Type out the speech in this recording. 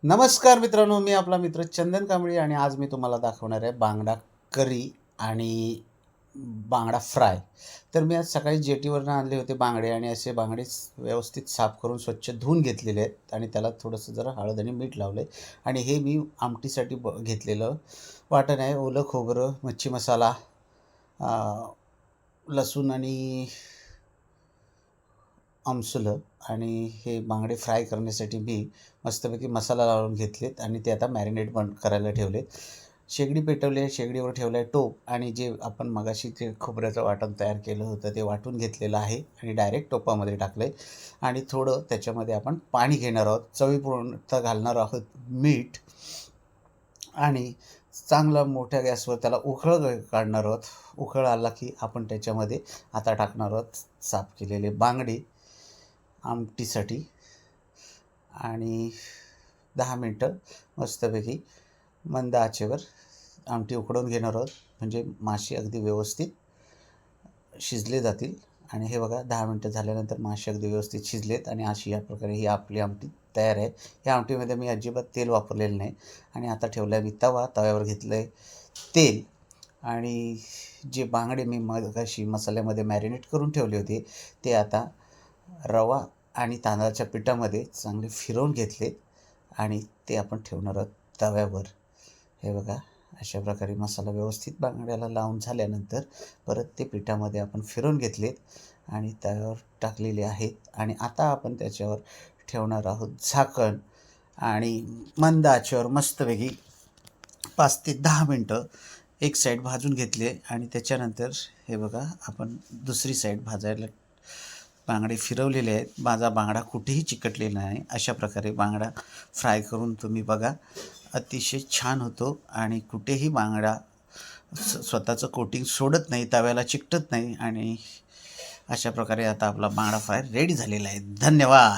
नमस्कार मित्रांनो, मी आपला मित्र चंदन कांबळे आणि आज मी तुम्हाला दाखवणार आहे बांगडा करी आणि बांगडा फ्राय. तर मी आज सकाळी जेटीवरनं आणले होते बांगडे आणि असे बांगडे व्यवस्थित साफ करून स्वच्छ धुवून घेतलेले आहेत आणि त्याला थोडंसं जरा हळद आणि मीठ लावलं आहे. आणि हे मी आमटीसाठी घेतलेलं वाटण आहे. ओलं खोबरं, मच्छी मसाला, लसूण आणि आमसुलं आणि हे बांगडे फ्राय करण्यासाठी मी मस्तपैकी मसाला लावून घेतलेत आणि ते आता मॅरिनेट करायला ठेवलेत. शेगडी पेटवली आहे, शेगडीवर ठेवलं आहे टोप आणि जे आपण मगाशी ते खोबऱ्याचं वाटण तयार केलं होतं ते वाटून घेतलेलं आहे आणि डायरेक्ट टोपामध्ये टाकलं आहे आणि थोडं त्याच्यामध्ये आपण पाणी घेणार आहोत. चवीपुरतं घालणार आहोत मीठ आणि चांगला मोठ्या गॅसवर त्याला उकळ काढणार आहोत. उकळ आला की आपण त्याच्यामध्ये आता टाकणार आहोत साफ केलेले बांगडे आमटीसाठी आणि 10 मिनटं मस्तपैकी मंद आचेवर आमटी उकडवून घेणार आहोत. म्हणजे मासे अगदी व्यवस्थित शिजले जातील. आणि हे बघा 10 मिनटं झाल्यानंतर मासे अगदी व्यवस्थित शिजलेत आणि अशी या प्रकारे ही आपली आमटी तयार आहे. या आमटीमध्ये मी अजिबात तेल वापरलेलं नाही. आणि आता ठेवला आहे मी तव्यावर घेतलं आहे तेल आणि जे बांगडे मी मगाशी मसाल्यामध्ये मॅरिनेट करून ठेवले होते ते आता रवा आणि तांदळाच्या पिठामध्ये चांगले फिरवून घेतले आणि ते आपण ठेवणार आहोत तव्यावर. हे बघा अशा प्रकारे मसाला व्यवस्थित बांगड्याला लावून झाल्यानंतर परत ते पिठामध्ये आपण फिरवून घेतलेत आणि तव्यावर टाकलेले आहेत आणि आता आपण त्याच्यावर ठेवणार आहोत झाकण आणि मंद आचेवर मस्तपैकी 5 ते 10 मिनटं एक साईड भाजून घेतले आणि त्याच्यानंतर हे बघा आपण दुसरी साईड भाजायला बांगडे फिरवलेले आहेत. माझा बांगडा कुठेही चिकटलेला नाही. अशा प्रकारे बांगडा फ्राय करून तुम्ही बघा, अतिशय छान होतो आणि कुठेही बांगडा स्वतःचं कोटिंग सोडत नाही, तव्याला चिकटत नाही. आणि अशा प्रकारे आता आपला बांगडा फ्राय रेडी झालेला आहे. धन्यवाद.